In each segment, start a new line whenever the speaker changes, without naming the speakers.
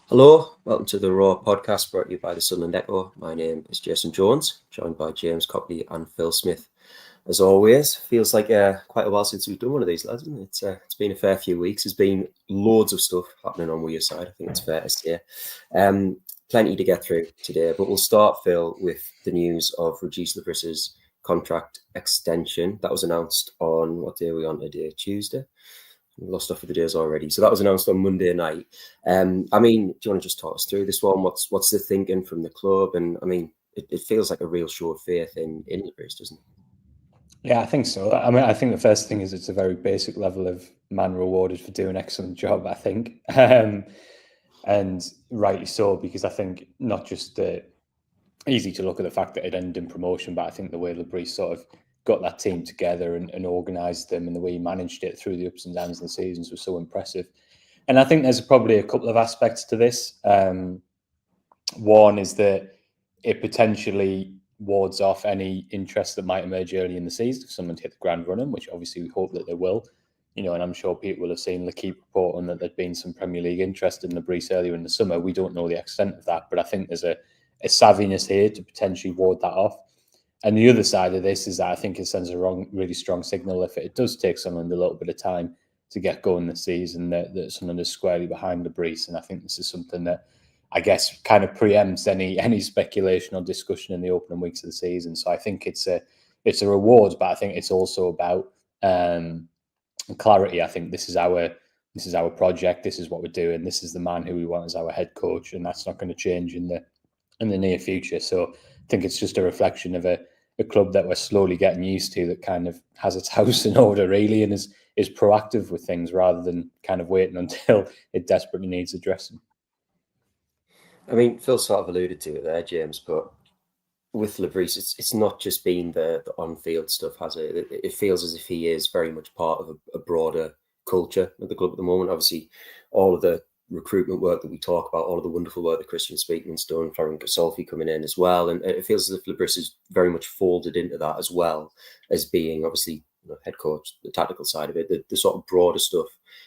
Hello, welcome to the Raw podcast brought to you by the Sunderland Echo. My name is Jason Jones, joined by James Copley and Phil Smith. As always, feels like quite a while since we've done one of these, lads, isn't it? It's been a fair few weeks. There's been loads of stuff happening on your side, I think it's fair to say. Plenty to get through today, but we'll start, Phil, with the news of Régis Le Bris's contract extension. That was announced on, what day are we on today? Tuesday? We've lost off of the days already. So that was announced on Monday night. Do you want to just talk us through this one? What's the thinking from the club? And it feels like a real show of faith in Le Bris, doesn't it?
Yeah, I think so. I think the first thing is it's a very basic level of man rewarded for doing an excellent job, I think. And rightly so, because I think not just easy to look at the fact that it ended in promotion, but I think the way Le Bris sort of got that team together and organised them and the way he managed it through the ups and downs of the seasons was so impressive. And I think there's probably a couple of aspects to this. One is that it potentially wards off any interest that might emerge early in the season if someone hit the ground running, which obviously we hope that they will. And I'm sure people will have seen L'Équipe report on that there'd been some Premier League interest in Le Bris earlier in the summer. We don't know the extent of that, but I think there's a savviness here to potentially ward that off. And the other side of this is that I think it sends a really strong signal if it does take Sunderland a little bit of time to get going this season, that Sunderland is squarely behind Le Bris. And I think this is something that I guess kind of preempts any speculation or discussion in the opening weeks of the season. So I think it's a reward, but I think it's also about clarity. I think this is our project. This is what we're doing. This is the man who we want as our head coach, and that's not going to change in the near future. So I think it's just a reflection of a club that we're slowly getting used to, that kind of has its house in order really, and is proactive with things rather than kind of waiting until it desperately needs addressing.
Phil sort of alluded to it there, James, but with Le Bris, it's not just been the on-field stuff, has it? It feels as if he is very much part of a broader culture at the club at the moment. Obviously, all of the recruitment work that we talk about, all of the wonderful work that Christian Speakman's done, Florian Gasolfi coming in as well, and it feels as if Le Bris is very much folded into that, as well as being obviously head coach, the tactical side of it, the sort of broader stuff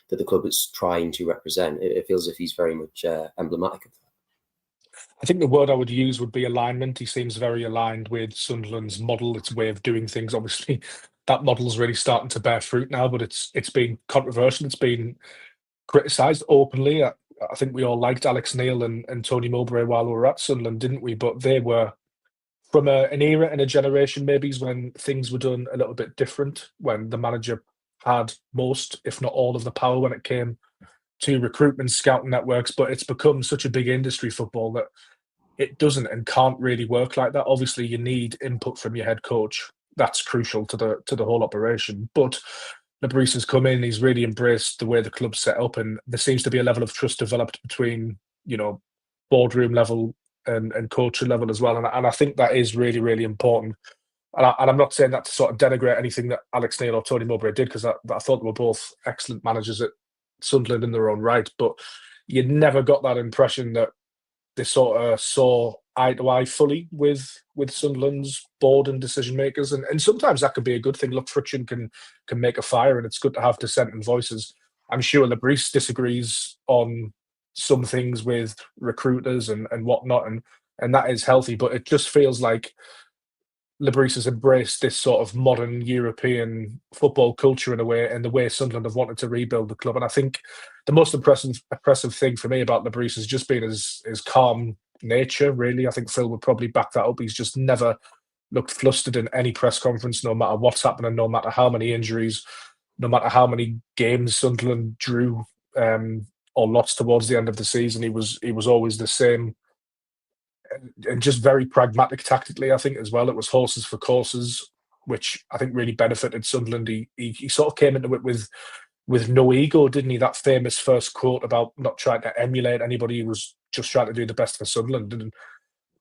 that the club is trying to represent. It feels as if he's very much emblematic of that.
I think the word I would use would be alignment. He seems very aligned with Sunderland's model, its way of doing things. Obviously, that model's really starting to bear fruit now, but it's been controversial. It's been criticised openly. I think we all liked Alex Neil and Tony Mowbray while we were at Sunderland, didn't we? But they were from an era and a generation maybe when things were done a little bit different, when the manager had most, if not all, of the power when it came to recruitment, scouting networks. But it's become such a big industry, football, that it doesn't and can't really work like that. Obviously, you need input from your head coach. That's crucial to the whole operation. But Le Bris has come in, he's really embraced the way the club's set up, and there seems to be a level of trust developed between, boardroom level and coaching level as well. And I think that is really, really important. And I'm not saying that to sort of denigrate anything that Alex Neil or Tony Mowbray did, because I thought they were both excellent managers at Sunderland in their own right. But you never got that impression that they sort of saw eye to eye fully with Sunderland's board and decision makers, and sometimes that could be a good thing. Look, friction can make a fire, and it's good to have dissenting voices. I'm sure Le Bris disagrees on some things with recruiters and whatnot, and that is healthy. But it just feels like Le Bris has embraced this sort of modern European football culture in a way, and the way Sunderland have wanted to rebuild the club. And I think the most impressive thing for me about Le Bris has just been his calm nature, really. I think Phil would probably back that up. He's just never looked flustered in any press conference, no matter what's happening, no matter how many injuries, no matter how many games Sunderland drew or lost towards the end of the season. He was always the same, and just very pragmatic tactically, I think, as well. It was horses for courses, which I think really benefited Sunderland. He sort of came into it with no ego, didn't he? That famous first quote about not trying to emulate anybody. He was just trying to do the best for Sunderland, and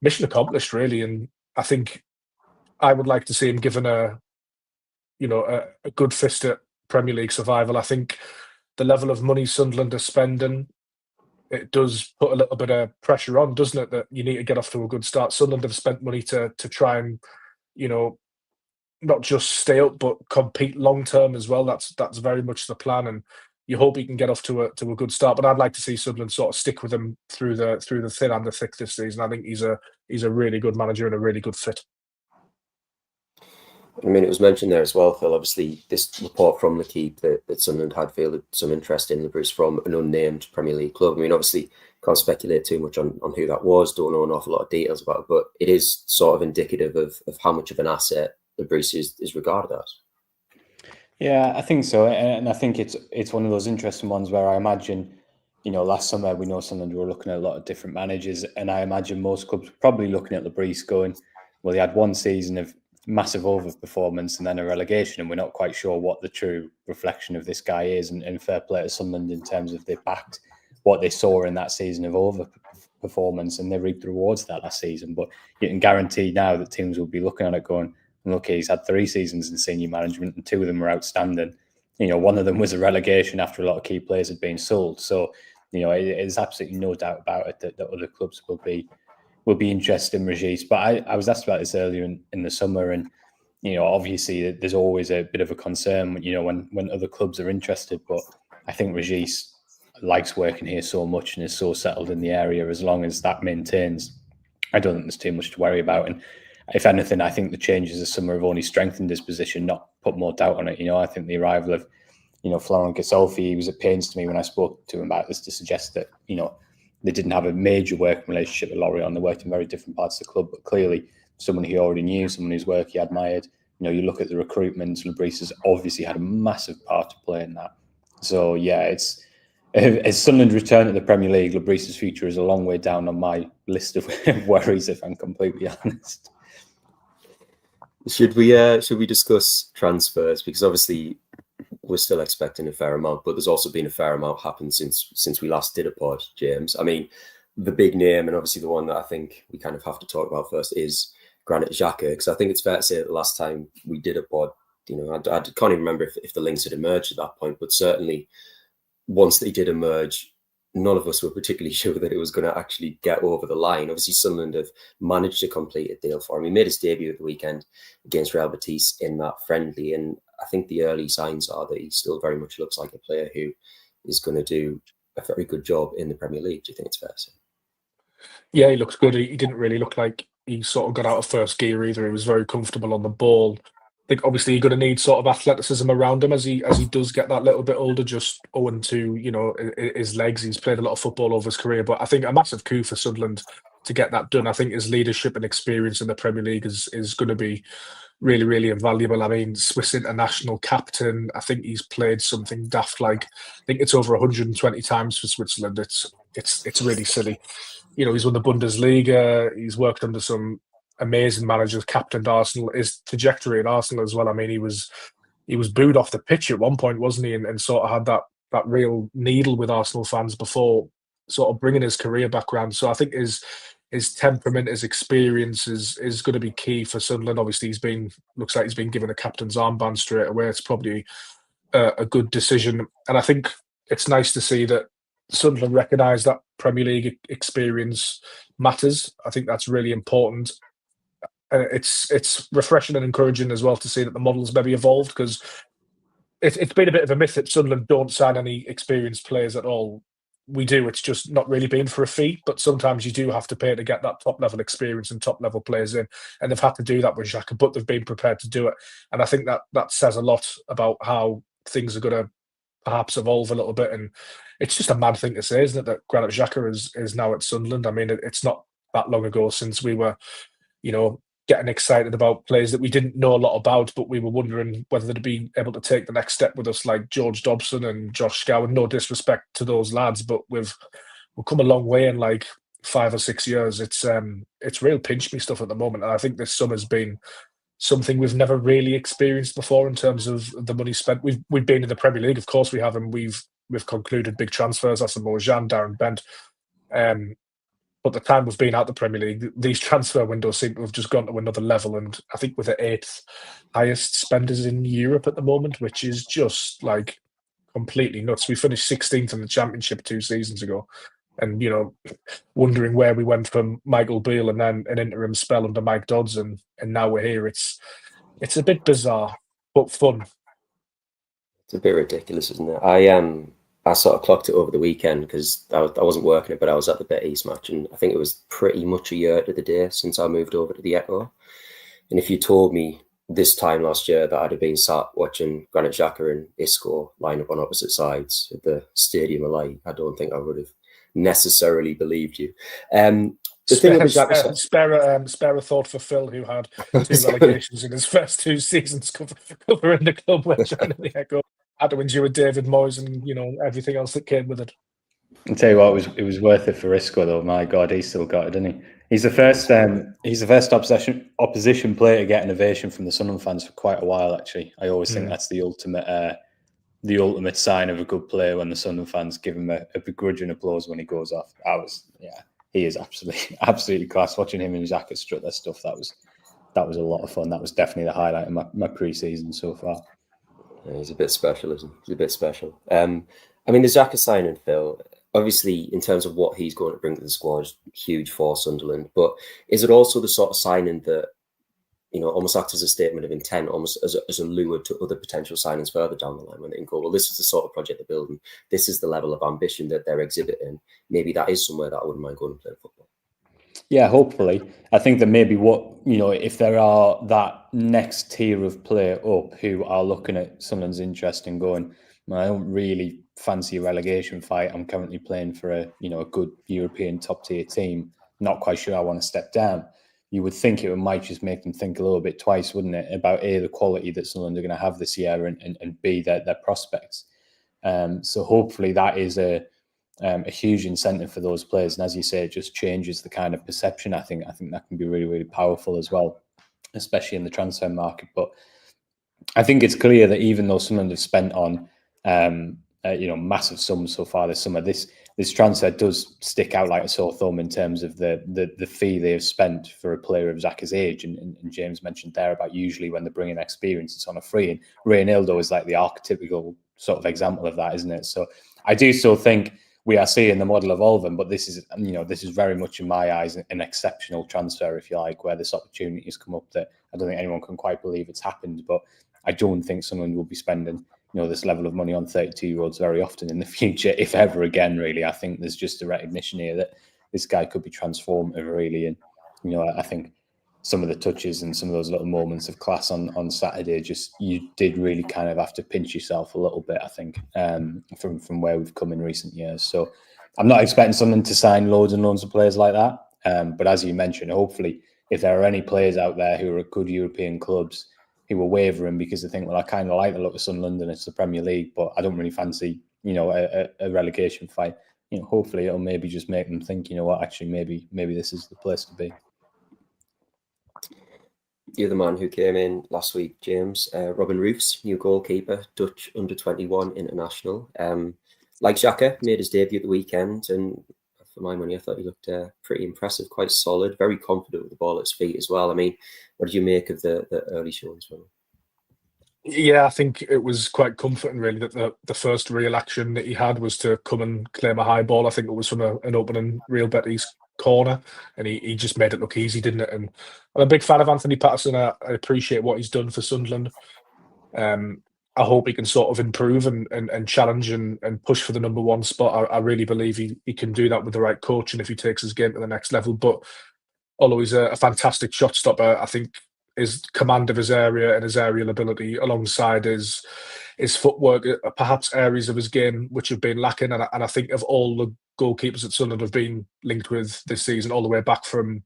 mission accomplished, really. And I think I would like to see him given a good fist at Premier League survival. I think the level of money Sunderland are spending, it does put a little bit of pressure on, doesn't it? That you need to get off to a good start. Sunderland have spent money to try and, not just stay up, but compete long term as well. That's very much the plan. And you hope he can get off to a good start. But I'd like to see Sunderland sort of stick with him through the thin and the thick this season. I think he's a really good manager and a really good fit.
I mean, it was mentioned there as well, Phil. Obviously, this report from the Keep that Sunderland had fielded some interest in Le Bris from an unnamed Premier League club. I mean, obviously, can't speculate too much on who that was. Don't know an awful lot of details about it, but it is sort of indicative of how much of an asset Le Bris is regarded as.
Yeah, I think so, and I think it's one of those interesting ones where I imagine, last summer we know Sunderland were looking at a lot of different managers, and I imagine most clubs were probably looking at Le Bris going, well, he had one season of massive overperformance and then a relegation, and we're not quite sure what the true reflection of this guy is. And fair play to Sunderland in terms of they backed what they saw in that season of overperformance, and they reaped the rewards of that last season. But you can guarantee now that teams will be looking at it going, okay, he's had 3 seasons in senior management and 2 of them were outstanding. One of them was a relegation after a lot of key players had been sold. So, there's absolutely no doubt about it that other clubs will be interested in Régis. But I was asked about this earlier in the summer, and obviously there's always a bit of a concern when other clubs are interested. But I think Régis likes working here so much and is so settled in the area. As long as that maintains, I don't think there's too much to worry about. And if anything, I think the changes this summer have only strengthened his position, not put more doubt on it. I think the arrival of Florent Gassolfi, he was at pains to me when I spoke to him about this to suggest that they didn't have a major working relationship with Lorient. They worked in very different parts of the club, but clearly someone he already knew, someone whose work he admired. You look at the recruitment, Le Bris has obviously had a massive part to play in that. So yeah, as Sunderland return to the Premier League, Le Bris's future is a long way down on my list of worries, if I'm completely honest.
Should we discuss transfers? Because obviously we're still expecting a fair amount, but there's also been a fair amount happened since we last did a pod, James. I mean, the big name, and obviously the one that I think we kind of have to talk about first, is Granit Xhaka, because I think it's fair to say that the last time we did a pod, I can't even remember if the links had emerged at that point, but certainly once they did emerge, none of us were particularly sure that it was going to actually get over the line. Obviously, Sunderland have managed to complete a deal for him. He made his debut at the weekend against Real Betis in that friendly, and I think the early signs are that he still very much looks like a player who is going to do a very good job in the Premier League. Do you think it's fair to say?
Yeah, he looks good. He didn't really look like he sort of got out of first gear either. He was very comfortable on the ball. I think obviously you're going to need sort of athleticism around him as he does get that little bit older, just owing to his legs. He's played a lot of football over his career, but I think a massive coup for Sunderland to get that done. I think his leadership and experience in the Premier League is going to be really, really invaluable. I mean, Swiss international captain. I think he's played something daft like, I think it's over 120 times for Switzerland. It's really silly. He's won the Bundesliga. He's worked under some amazing managers, captained Arsenal. His trajectory at Arsenal as well. I mean, he was booed off the pitch at one point, wasn't he? And sort of had that real needle with Arsenal fans before sort of bringing his career back around. So I think his temperament, his experience is going to be key for Sunderland. Obviously, looks like he's been given a captain's armband straight away. It's probably a good decision, and I think it's nice to see that Sunderland recognise that Premier League experience matters. I think that's really important. It's refreshing and encouraging as well to see that the model's maybe evolved, because it's been a bit of a myth that Sunderland don't sign any experienced players at all. We do. It's just not really been for a fee, but sometimes you do have to pay to get that top level experience and top level players in, and they've had to do that with Xhaka, but they've been prepared to do it, and I think that says a lot about how things are going to perhaps evolve a little bit. And it's just a mad thing to say, isn't it, that Granit Xhaka is now at Sunderland? I mean, it's not that long ago since we were, getting excited about players that we didn't know a lot about, but we were wondering whether they'd be able to take the next step with us, like George Dobson and Josh Scowen. No disrespect to those lads, but we've come a long way in like 5 or 6 years. It's real pinch me stuff at the moment, and I think this summer's been something we've never really experienced before in terms of the money spent. We've been in the Premier League, of course we have, and we've concluded big transfers, Asamoah Gyan, Darren Bent. But the time we've been out the Premier League, these transfer windows seem to have just gone to another level. And I think we're the 8th highest spenders in Europe at the moment, which is just like completely nuts. We finished 16th in the Championship 2 seasons ago. And, wondering where we went from Michael Beale and then an interim spell under Mike Dodds, and now we're here. It's a bit bizarre, but fun.
It's a bit ridiculous, isn't it? I I sort of clocked it over the weekend because I wasn't working it, but I was at the Bet East match, and I think it was pretty much a year to the day since I moved over to the Echo. And if you told me this time last year that I'd have been sat watching Granit Xhaka and Isco line up on opposite sides at the Stadium of Light, I don't think I would have necessarily believed you. The thing with Xhaka,
spare a thought for Phil, who had 2 relegations in his first 2 seasons covering the club when joining the Echo. Had to endure David Moyes and everything else that came with it.
I'll tell you what, it was worth it for Isco though. My God, he's still got it, didn't he? He's the first opposition player to get an ovation from the Sunderland fans for quite a while. Actually, I always think that's the ultimate sign of a good player when the Sunderland fans give him a begrudging applause when he goes off. He is absolutely class. Watching him and Xhaka strut their stuff, that was a lot of fun. That was definitely the highlight of my pre-season so far.
Yeah, he's a bit special, isn't he? He's a bit special. I mean, the Xhaka signing, Phil, obviously in terms of what he's going to bring to the squad, is huge for Sunderland. But is it also the sort of signing that, almost acts as a statement of intent, almost as a lure to other potential signings further down the line when they can go, well, this is the sort of project they're building. This is the level of ambition that they're exhibiting. Maybe that is somewhere that I wouldn't mind going and playing football.
Yeah, hopefully. I think that maybe if there are that next tier of player up who are looking at someone's interest and going, I don't really fancy a relegation fight. I'm currently playing for a good European top tier team. Not quite sure I want to step down. You would think it might just make them think a little bit twice, wouldn't it, about A, the quality that Sunderland are going to have this year, and B, their prospects. So hopefully that is a huge incentive for those players. And as you say, it just changes the kind of perception. I think that can be really, really powerful as well, especially in the transfer market. But I think it's clear that even though Sunderland have spent on massive sums so far this summer, this transfer does stick out like a sore thumb in terms of the fee they have spent for a player of Xhaka's age. And James mentioned there about usually when they bring in experience, it's on a free. And Reynaldo is like the archetypical sort of example of that, isn't it? So I do still think we are seeing the model evolving, but this is very much in my eyes an exceptional transfer, if you like, where this opportunity has come up that I don't think anyone can quite believe it's happened. But I don't think someone will be spending this level of money on 32-year-olds very often in the future, if ever again, really. I think there's just a recognition here that this guy could be transformative, really. And, I think some of the touches and some of those little moments of class on Saturday, you did really kind of have to pinch yourself a little bit, I think, from where we've come in recent years. So I'm not expecting someone to sign loads and loads of players like that. But as you mentioned, hopefully, if there are any players out there who are at good European clubs who are wavering because they think, well, I kind of like the look of Sunderland and it's the Premier League, but I don't really fancy, a relegation fight. Hopefully it'll maybe just make them think, actually, maybe this is the place to be.
The other man who came in last week, James, Robin Roofs, new goalkeeper, Dutch under-21 international. Like Xhaka, made his debut at the weekend, and for my money, I thought he looked pretty impressive, quite solid, very confident with the ball at his feet as well. I mean, what did you make of the early showings from him?
Yeah, I think it was quite comforting, really, that the first real action that he had was to come and claim a high ball. I think it was from an opening Real Betis corner, and he just made it look easy, didn't it? And I'm a big fan of Anthony Patterson. I appreciate what he's done for Sunderland. I hope he can sort of improve and challenge and push for the number one spot. I really believe he can do that with the right coach and if he takes his game to the next level. But although he's a fantastic shot stopper, I think his command of his area and his aerial ability alongside his footwork, perhaps areas of his game which have been lacking. And I think of all the goalkeepers that Sunderland have been linked with this season, all the way back from,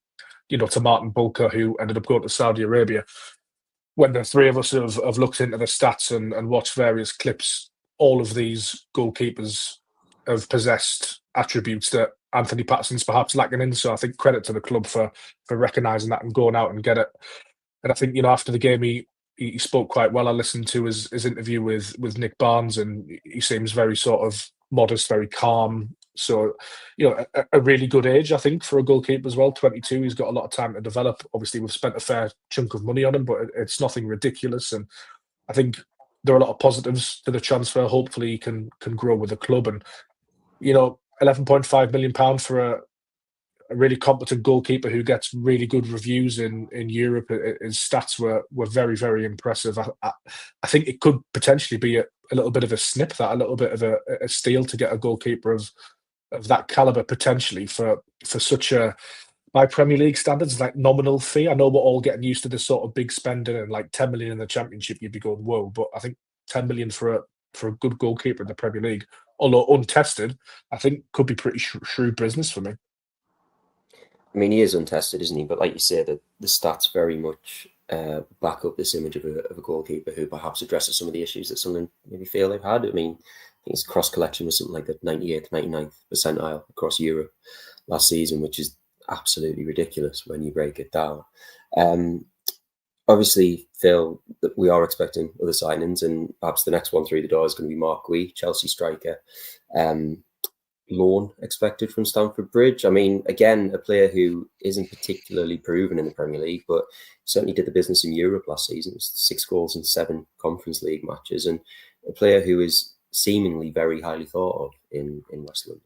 to Martin Bulker, who ended up going to Saudi Arabia. When the three of us have looked into the stats and watched various clips, all of these goalkeepers have possessed attributes that Anthony Patterson's perhaps lacking in. So I think credit to the club for recognising that and going out and get it. And I think, after the game, he spoke quite well. I listened to his interview with Nick Barnes, and he seems very sort of modest, very calm. So, a really good age, I think, for a goalkeeper as well. 22, he's got a lot of time to develop. Obviously, we've spent a fair chunk of money on him, but it's nothing ridiculous. And I think there are a lot of positives to the transfer. Hopefully, he can grow with the club. And, £11.5 million for a really competent goalkeeper who gets really good reviews in Europe. His stats were very, very impressive. I think it could potentially be a little bit of a snip, that a little bit of a steal to get a goalkeeper of that caliber potentially for such a, by Premier League standards, like nominal fee. I know we're all getting used to this sort of big spending, and like 10 million in the Championship, you'd be going whoa. But I think 10 million for a good goalkeeper in the Premier League, although untested, I think could be pretty shrewd business for me.
I mean, he is untested, isn't he? But like you say, the stats very much back up this image of a goalkeeper who perhaps addresses some of the issues that Sunderland maybe feel they've had. I mean, I think his cross collection was something like the 98th, 99th percentile across Europe last season, which is absolutely ridiculous when you break it down. Obviously, Phil, we are expecting other signings, and perhaps the next one through the door is going to be Mark Gui, Chelsea striker. Loan expected from Stamford Bridge. I mean, again, a player who isn't particularly proven in the Premier League, but certainly did the business in Europe last season. It was 6 goals in 7 Conference League matches, and a player who is seemingly very highly thought of in West London.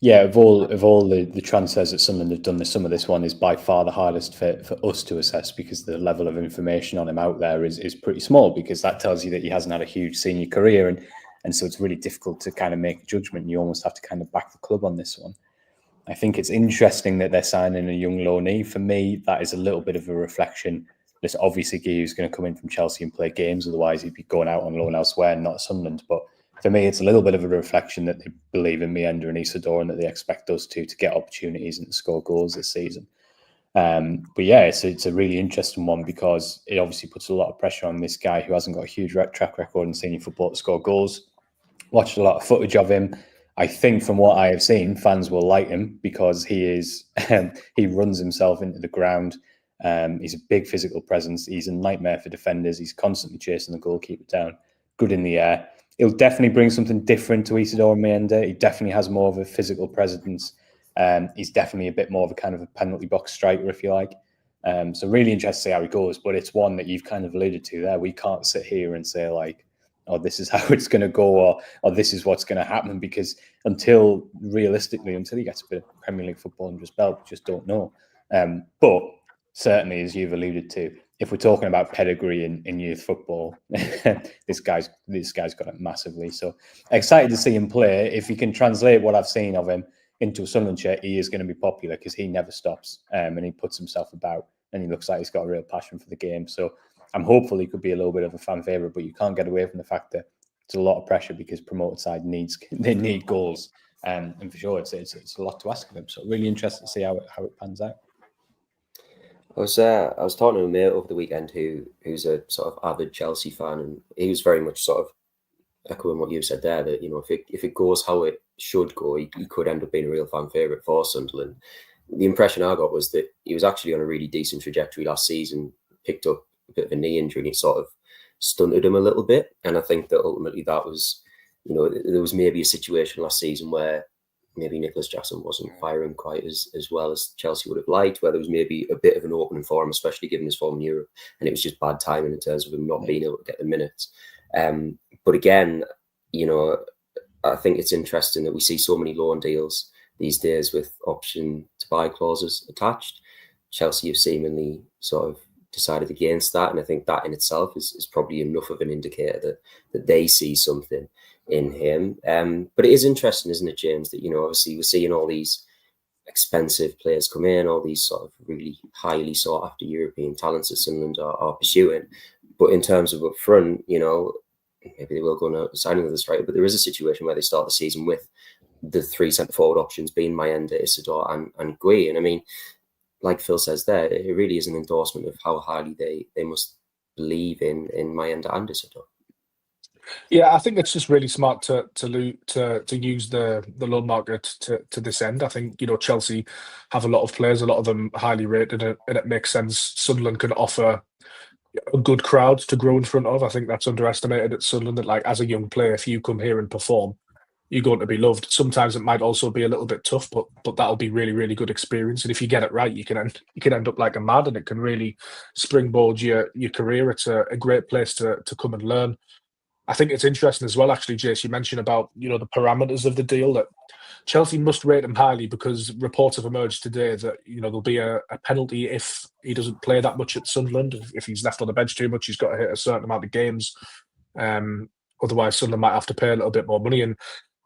Yeah, of all the transfers that Sunderland have done, some of this one is by far the hardest for us to assess, because the level of information on him out there is pretty small, because that tells you that he hasn't had a huge senior career, and so it's really difficult to kind of make a judgment. You almost have to kind of back the club on this one. I think it's interesting that they're signing a young loanee. For me, that is a little bit of a reflection. There's obviously Guy who's going to come in from Chelsea and play games, otherwise he'd be going out on loan elsewhere and not Sunderland. But for me, it's a little bit of a reflection that they believe in Meander and Isidore, and that they expect us to get opportunities and to score goals this season. But yeah, it's a really interesting one, because it obviously puts a lot of pressure on this guy who hasn't got a huge track record in senior football to score goals. Watched a lot of footage of him. I think from what I have seen, fans will like him, because he runs himself into the ground. He's a big physical presence. He's a nightmare for defenders. He's constantly chasing the goalkeeper down. Good in the air. He'll definitely bring something different to Isidore and Meander. He definitely has more of a physical presence. He's definitely a bit more of a kind of a penalty box striker, if you like. So really interested to see how he goes. But it's one that you've kind of alluded to there. We can't sit here and say like, oh, this is how it's going to go, or this is what's going to happen, because until he gets a bit of Premier League football under his belt, we just don't know. But certainly, as you've alluded to, if we're talking about pedigree in youth football, this guy's got it massively. So excited to see him play. If he can translate what I've seen of him into a Sunderland shirt, he is going to be popular, because he never stops, and he puts himself about, and he looks like he's got a real passion for the game. So I'm hopeful he could be a little bit of a fan favourite, but you can't get away from the fact that it's a lot of pressure, because promoted side need goals, and for sure it's a lot to ask of him. So really interested to see how it pans out.
I was talking to a mate over the weekend who's a sort of avid Chelsea fan, and he was very much sort of echoing what you said there, that, you know, if it goes how it should go, he could end up being a real fan favourite for Sunderland. The impression I got was that he was actually on a really decent trajectory last season, picked up a bit of a knee injury, and it sort of stunted him a little bit. And I think that ultimately that was, you know, there was maybe a situation last season where maybe Nicholas Jackson wasn't firing quite as well as Chelsea would have liked, where there was maybe a bit of an opening for him, especially given his form in Europe, and it was just bad timing in terms of him not being able to get the minutes. But again, you know, I think it's interesting that we see so many loan deals these days with option to buy clauses attached. Chelsea have seemingly sort of decided against that, and I think that in itself is probably enough of an indicator that they see something in him. But it is interesting, isn't it, James, that, you know, obviously we're seeing all these expensive players come in, all these sort of really highly sought after European talents that Sunderland are pursuing. But in terms of up front, you know, maybe they will go on signing with the striker, but there is a situation where they start the season with the 3 centre forward options being Meander, Isidore and Gui. And I mean, like Phil says there, it really is an endorsement of how highly they must believe in Meander and Isidore.
Yeah, I think it's just really smart to use the loan market to this end. I think, you know, Chelsea have a lot of players, a lot of them highly rated, and it makes sense. Sunderland can offer a good crowd to grow in front of. I think that's underestimated at Sunderland, that like as a young player, if you come here and perform, you're going to be loved. Sometimes it might also be a little bit tough, but that'll be really, really good experience. And if you get it right, you can end up like a mad, and it can really springboard your career. It's a great place to come and learn. I think it's interesting as well, actually, Jace, you mentioned about, you know, the parameters of the deal, that Chelsea must rate him highly, because reports have emerged today that there'll be a penalty if he doesn't play that much at Sunderland. If he's left on the bench too much, he's got to hit a certain amount of games. Otherwise, Sunderland might have to pay a little bit more money, and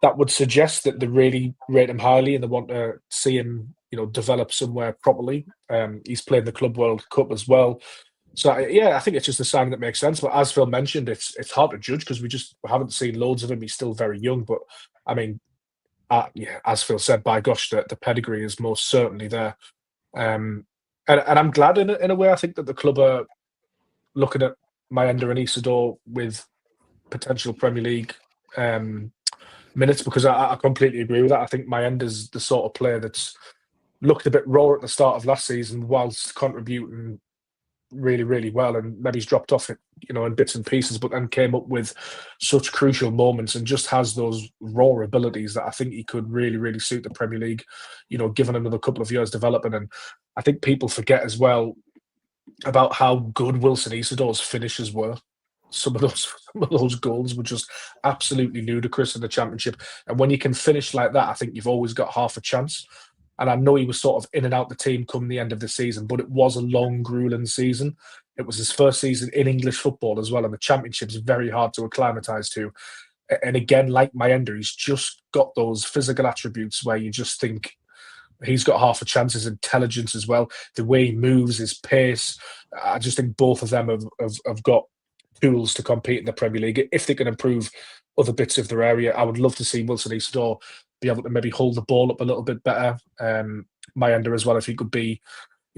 that would suggest that they really rate him highly and they want to see him, develop somewhere properly. He's played the Club World Cup as well. So yeah, I think it's just a sign that makes sense. But as Phil mentioned, it's hard to judge because we haven't seen loads of him. He's still very young, but I mean, yeah, as Phil said, by gosh, the pedigree is most certainly there. And I'm glad in a way. I think that the club are looking at Mayenda and Isidore with potential Premier League minutes, because I completely agree with that. I think Mayenda's the sort of player that's looked a bit raw at the start of last season whilst contributing really, really well, and maybe he's dropped off, in bits and pieces, but then came up with such crucial moments and just has those raw abilities that I think he could really, really suit the Premier League, given another couple of years developing. And I think people forget as well about how good Wilson Isidore's finishes were. Some of those goals were just absolutely ludicrous in the Championship. And when you can finish like that, I think you've always got half a chance. And I know he was sort of in and out the team come the end of the season, but it was a long, grueling season. It was his first season in English football as well, and the Championship's very hard to acclimatise to. And again, like Mayenda, he's just got those physical attributes where you just think he's got half a chance. His intelligence as well, the way he moves, his pace. I just think both of them have got tools to compete in the Premier League. If they can improve other bits of their area, I would love to see Wilson Isidore be able to maybe hold the ball up a little bit better. Mayenda as well, if he could be,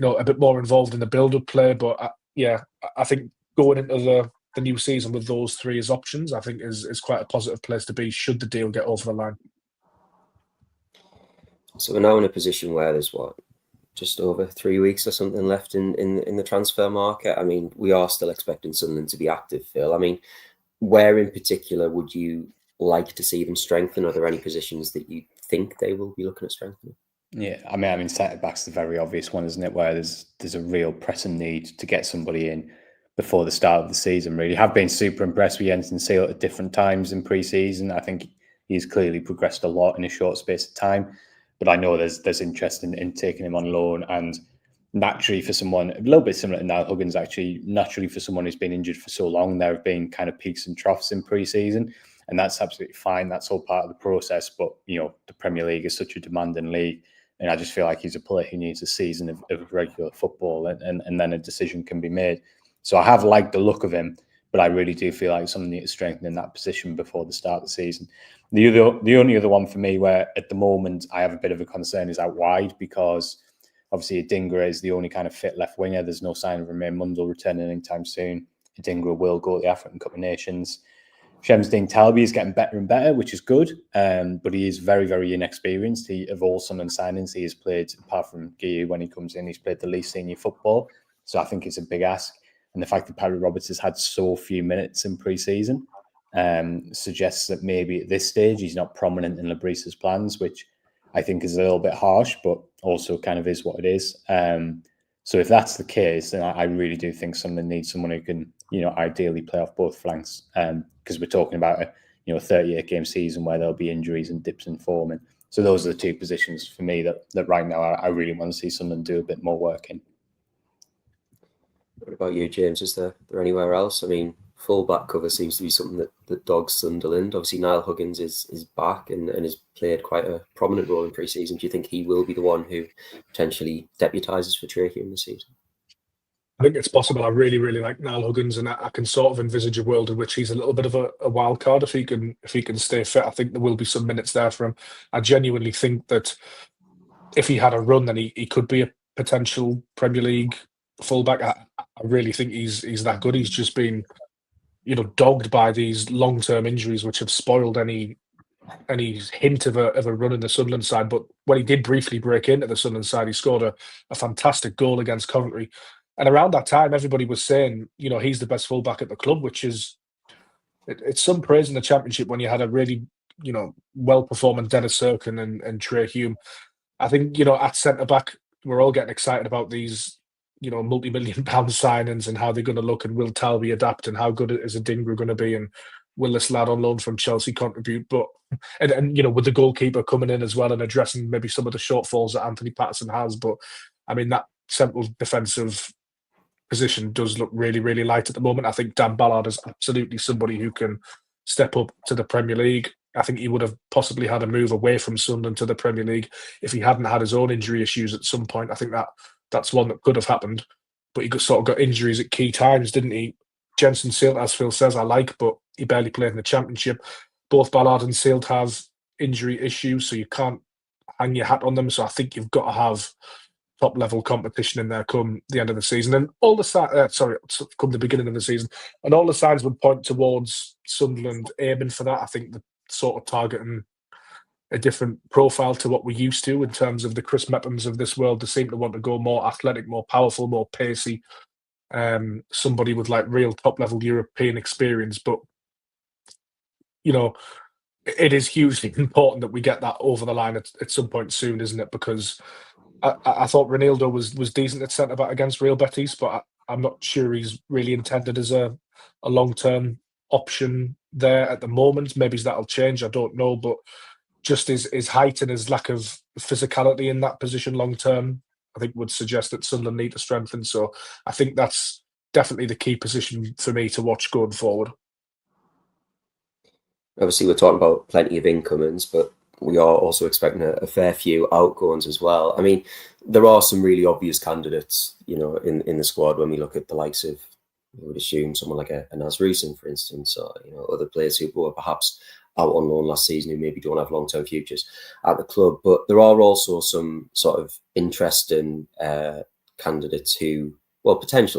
a bit more involved in the build-up play. But I think going into the new season with those three as options, I think is quite a positive place to be should the deal get over the line.
So we're now in a position where there's just over 3 weeks or something left in the transfer market. I mean, we are still expecting Sunderland to be active, Phil. I mean, where in particular would you like to see them strengthen? Are there any positions that you think they will be looking at strengthening?
Yeah, I mean, centre back's the very obvious one, isn't it? Where there's a real pressing need to get somebody in before the start of the season. Really, have been super impressed with Jensen Seal at different times in pre-season. I think he's clearly progressed a lot in a short space of time. But I know there's interest in taking him on loan, and naturally for someone a little bit similar to Niall Huggins, actually, naturally for someone who's been injured for so long, there have been kind of peaks and troughs in pre-season. And that's absolutely fine. That's all part of the process. But, the Premier League is such a demanding league. And I just feel like he's a player who needs a season of regular football and then a decision can be made. So I have liked the look of him, but I really do feel like something needs to strengthen in that position before the start of the season. The only other one for me where at the moment I have a bit of a concern is out wide, because obviously Adingra is the only kind of fit left winger. There's no sign of Romain Mundle returning anytime soon. Adingra will go to the African Cup of Nations. Shamsdeen Talbi is getting better and better, which is good, but he is very, very inexperienced. Of all Sunderland signings, he has played, apart from Guiu when he comes in, he's played the least senior football. So I think it's a big ask. And the fact that Paddy Roberts has had so few minutes in pre-season suggests that maybe at this stage he's not prominent in Le Bris's plans, which I think is a little bit harsh, but also kind of is what it is. So if that's the case, then I really do think Sunderland needs someone who can, ideally play off both flanks, because we're talking about a 38-game season where there'll be injuries and dips in form. And so those are the two positions for me that right now I really want to see Sunderland do a bit more work in.
What about you, James? Is there anywhere else? I mean, full-back cover seems to be something that dogs Sunderland. Obviously, Niall Huggins is back and has played quite a prominent role in pre-season. Do you think he will be the one who potentially deputises for Trachea in the season?
I think it's possible. I really, really like Niall Huggins, and I can sort of envisage a world in which he's a little bit of a wild card if he can stay fit. I think there will be some minutes there for him. I genuinely think that if he had a run, then he could be a potential Premier League fullback. I really think he's that good. He's just been, dogged by these long-term injuries, which have spoiled any hint of a run in the Sunderland side. But when he did briefly break into the Sunderland side, he scored a fantastic goal against Coventry. And around that time, everybody was saying, he's the best fullback at the club, which is it's some praise in the Championship when you had a really, well-performing Dennis Serkin and Trey Hume. I think, at centre-back, we're all getting excited about these, multi-million-pound signings and how they're going to look, and will Talbi adapt, and how good is Adingra going to be. And will this lad on loan from Chelsea contribute? But and with the goalkeeper coming in as well and addressing maybe some of the shortfalls that Anthony Patterson has. But I mean, that central defensive position does look really, really light at the moment. I think Dan Ballard is absolutely somebody who can step up to the Premier League. I think he would have possibly had a move away from Sunderland to the Premier League if he hadn't had his own injury issues at some point. I think that's one that could have happened. But he sort of got injuries at key times, didn't he? Jensen Seelt, as Phil says, I like, but he barely played in the Championship. Both Ballard and Seelt have injury issues, so you can't hang your hat on them. So I think you've got to have top level competition in there come the end of the season, and all the come the beginning of the season, and all the signs would point towards Sunderland aiming for that. I think the sort of targeting a different profile to what we're used to in terms of the Chris Mephams of this world. They seem to want to go more athletic, more powerful, more pacey. Somebody with like real top level European experience, but it is hugely important that we get that over the line at some point soon, isn't it? Because I thought Ronaldo was decent at centre back against Real Betis, but I'm not sure he's really intended as a long-term option there at the moment. Maybe that'll change, I don't know, but just his height and his lack of physicality in that position long-term, I think would suggest that Sunderland need to strengthen. So I think that's definitely the key position for me to watch going forward.
Obviously, we're talking about plenty of incomings, but we are also expecting a fair few outgoings as well. I mean, there are some really obvious candidates, in the squad when we look at the likes of, we would assume someone like a Naz Rusin, for instance, or other players who were perhaps out on loan last season who maybe don't have long-term futures at the club. But there are also some sort of interesting potential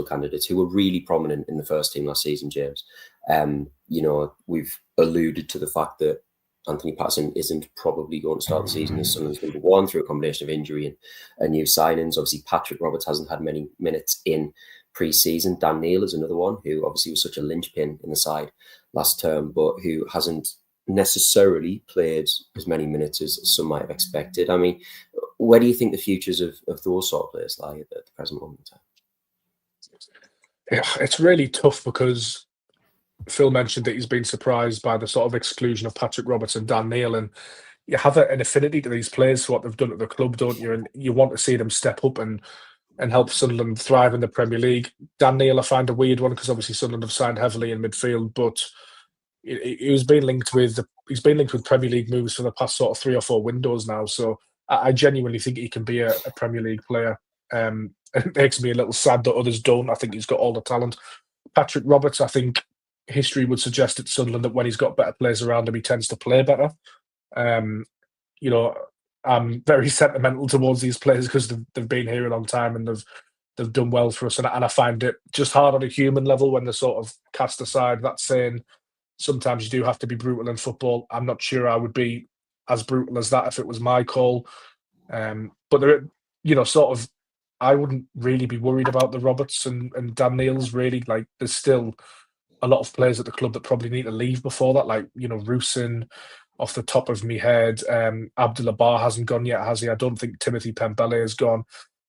candidates who were really prominent in the first team last season, James. We've alluded to the fact that Anthony Patterson isn't probably going to start the season as Sunderland's number one through a combination of injury and new signings. Obviously, Patrick Roberts hasn't had many minutes in pre-season. Dan Neil is another one who obviously was such a linchpin in the side last term, but who hasn't necessarily played as many minutes as some might have expected. I mean, where do you think the futures of those sort of players lie at the present moment in time?
Yeah, it's really tough because Phil mentioned that he's been surprised by the sort of exclusion of Patrick Roberts and Dan Neil, and you have an affinity to these players for what they've done at the club, don't you? And you want to see them step up and help Sunderland thrive in the Premier League. Dan Neil, I find a weird one because obviously Sunderland have signed heavily in midfield, but he's been linked with Premier League moves for the past sort of 3 or 4 windows now. So I genuinely think he can be a Premier League player. It makes me a little sad that others don't. I think he's got all the talent. Patrick Roberts, I think history would suggest at Sunderland that when he's got better players around him, he tends to play better. I'm very sentimental towards these players because they've been here a long time and they've done well for us. And I find it just hard on a human level when they're sort of cast aside. That saying, sometimes you do have to be brutal in football. I'm not sure I would be as brutal as that if it was my call. But there, I wouldn't really be worried about the Roberts and Dan Neils, really. Like, there's still a lot of players at the club that probably need to leave before that, like, Rusin, off the top of my head. Abdullah Bar hasn't gone yet, has he? I don't think Timothy Pembele has gone.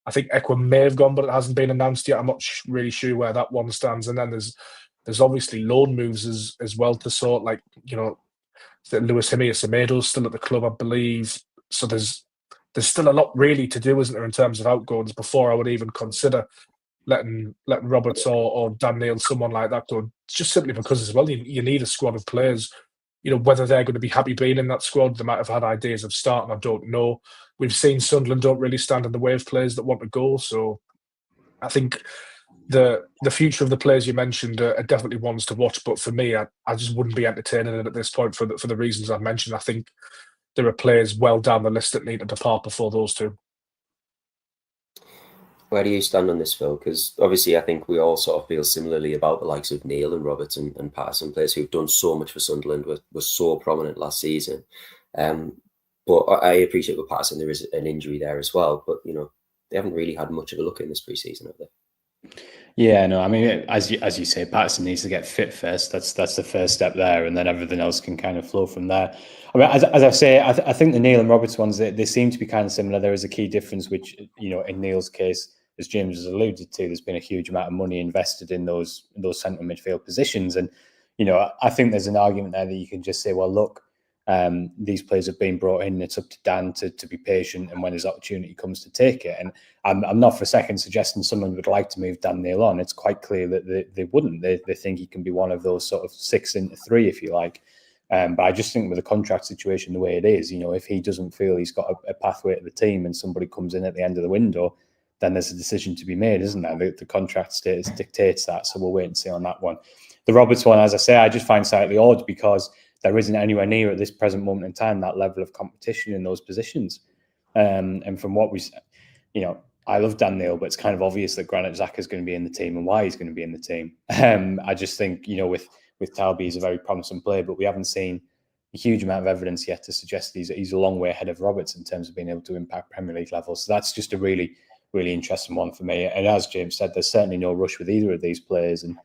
I think Ekwa may have gone, but it hasn't been announced yet. I'm not really sure where that one stands. And then there's obviously loan moves as well to sort, like, Luis Jimenez Semedo's still at the club, I believe. So there's still a lot really to do, isn't there, in terms of outgoings before I would even consider letting Roberts or Dan Neil, someone like that, go. Just simply because as well, you need a squad of players. Whether they're going to be happy being in that squad, they might have had ideas of starting, I don't know. We've seen Sunderland don't really stand in the way of players that want to go. So I think the future of the players you mentioned are definitely ones to watch. But for me, I just wouldn't be entertaining it at this point for the reasons I've mentioned. I think there are players well down the list that need to depart before those two.
Where do you stand on this, Phil? Because obviously I think we all sort of feel similarly about the likes of Neil and Roberts and Patterson, players who've done so much for Sunderland, were so prominent last season. But I appreciate with Patterson there is an injury there as well. But, they haven't really had much of a look in this pre-season, have they?
Yeah, no, I mean, as you say, Patterson needs to get fit first. That's the first step there, and then everything else can kind of flow from there. I mean, as I say, I think the Neil and Roberts ones, they seem to be kind of similar. There is a key difference, which, in Neil's case, as James has alluded to, there's been a huge amount of money invested in those central midfield positions, and I think there's an argument there that you can just say, well, look, these players have been brought in. It's up to Dan to be patient, and when his opportunity comes to take it. And I'm not for a second suggesting someone would like to move Dan Neil on. It's quite clear that they wouldn't. They think he can be one of those sort of 6 into 3, if you like. But I just think with the contract situation the way it is, if he doesn't feel he's got a pathway to the team and somebody comes in at the end of the window, then there's a decision to be made, isn't there? The contract status dictates that. So we'll wait and see on that one. The Roberts one, as I say, I just find slightly odd because there isn't anywhere near at this present moment in time that level of competition in those positions. And from what we, I love Dan Neil, but it's kind of obvious that Granit Xhaka is going to be in the team and why he's going to be in the team. I just think, with Talby, he's a very promising player, but we haven't seen a huge amount of evidence yet to suggest he's a long way ahead of Roberts in terms of being able to impact Premier League levels. So that's just a really, really interesting one for me. And as James said, there's certainly no rush with either of these players. And,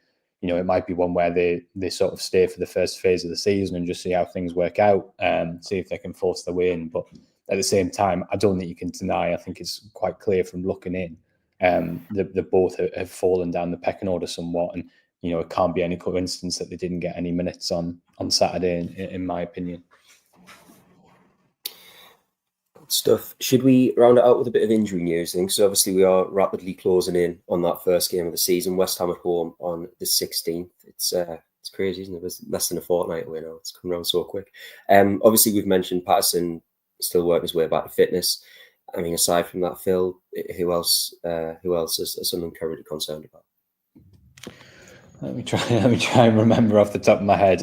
it might be one where they sort of stay for the first phase of the season and just see how things work out and see if they can force their way in. But at the same time, I don't think you can deny, I think it's quite clear from looking in, that both have fallen down the pecking order somewhat. And, it can't be any coincidence that they didn't get any minutes on Saturday, in my opinion.
Stuff. Should we round it out with a bit of injury news? I think so. Obviously, we are rapidly closing in on that first game of the season. West Ham at home on the 16th. It's crazy, isn't it? It's less than a fortnight away now. It's come around so quick. Obviously, we've mentioned Patterson still working his way back to fitness. I mean, aside from that, Phil, who else is Sunderland currently concerned about?
Let me try and remember off the top of my head.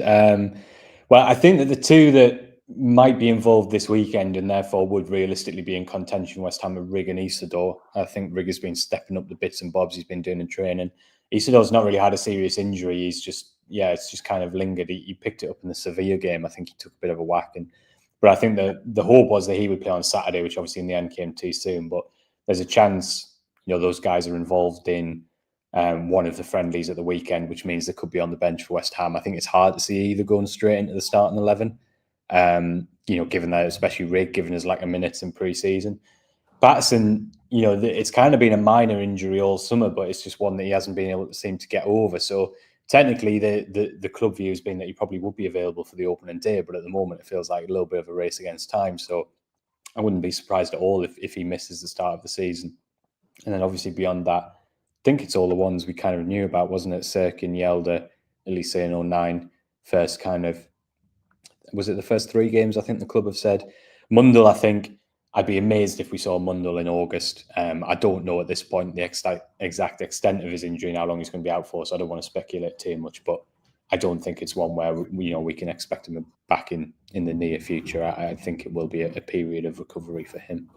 Well, I think that the two that might be involved this weekend and therefore would realistically be in contention, West Ham, are Rig and Isidore. I think Rig has been stepping up the bits and bobs he's been doing in training. Isidore's not really had a serious injury. He's just, it's just kind of lingered. He picked it up in the Sevilla game. I think he took a bit of a whack. But I think the hope was that he would play on Saturday, which obviously in the end came too soon. But there's a chance, those guys are involved in one of the friendlies at the weekend, which means they could be on the bench for West Ham. I think it's hard to see either going straight into the starting 11. Given that, especially Rig, given his lack of minutes in pre-season. Patterson, it's kind of been a minor injury all summer, but it's just one that he hasn't been able to seem to get over. So technically, the club view has been that he probably would be available for the opening day, but at the moment, it feels like a little bit of a race against time. So I wouldn't be surprised at all if he misses the start of the season. And then obviously beyond that, I think it's all the ones we kind of knew about, wasn't it? Sirkin, Yelda, Elise in 09, first kind of, was it the first 3 games I think the club have said? Mundell, I think I'd be amazed if we saw Mundell in August. I don't know at this point the exact extent of his injury and how long he's going to be out for, so I don't want to speculate too much, but I don't think it's one where we can expect him back in the near future. I think it will be a period of recovery for him.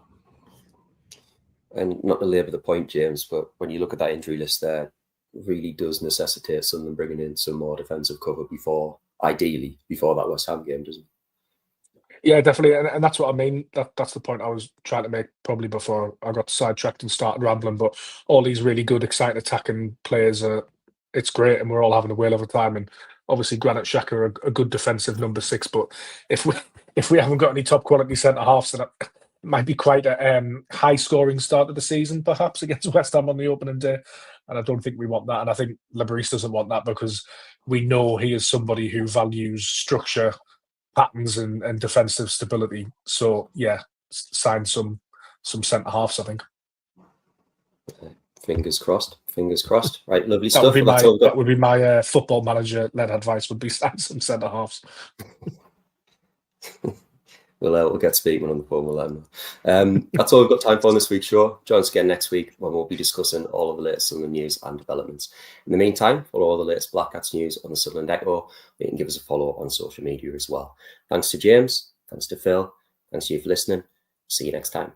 And not to labour the point, James, but when you look at that injury list there, it really does necessitate Sunderland bringing in some more defensive cover ideally before that West Ham game, doesn't it?
Yeah, definitely. And that's what I mean. That's the point I was trying to make probably before I got sidetracked and started rambling. But all these really good, exciting attacking players, it's great, and we're all having a whale of a time. And obviously, Granit Xhaka are a good defensive number 6. But if we haven't got any top quality centre halves, then it might be quite a high scoring start of the season, perhaps against West Ham on the opening day. And I don't think we want that. And I think Le Bris doesn't want that because we know he is somebody who values structure, patterns, and defensive stability. So yeah, sign some centre halves, I think.
Fingers crossed. Right, lovely
That
stuff.
would be my football manager led advice. Would be sign some centre halves.
We'll get speaking on the phone. We'll let them know. That's all we've got time for on this week's show. Join us again next week when we'll be discussing all of the latest Sunderland news and developments. In the meantime, follow all the latest Black Cats news on the Sunderland Echo. You can give us a follow on social media as well. Thanks to James. Thanks to Phil. Thanks to you for listening. See you next time.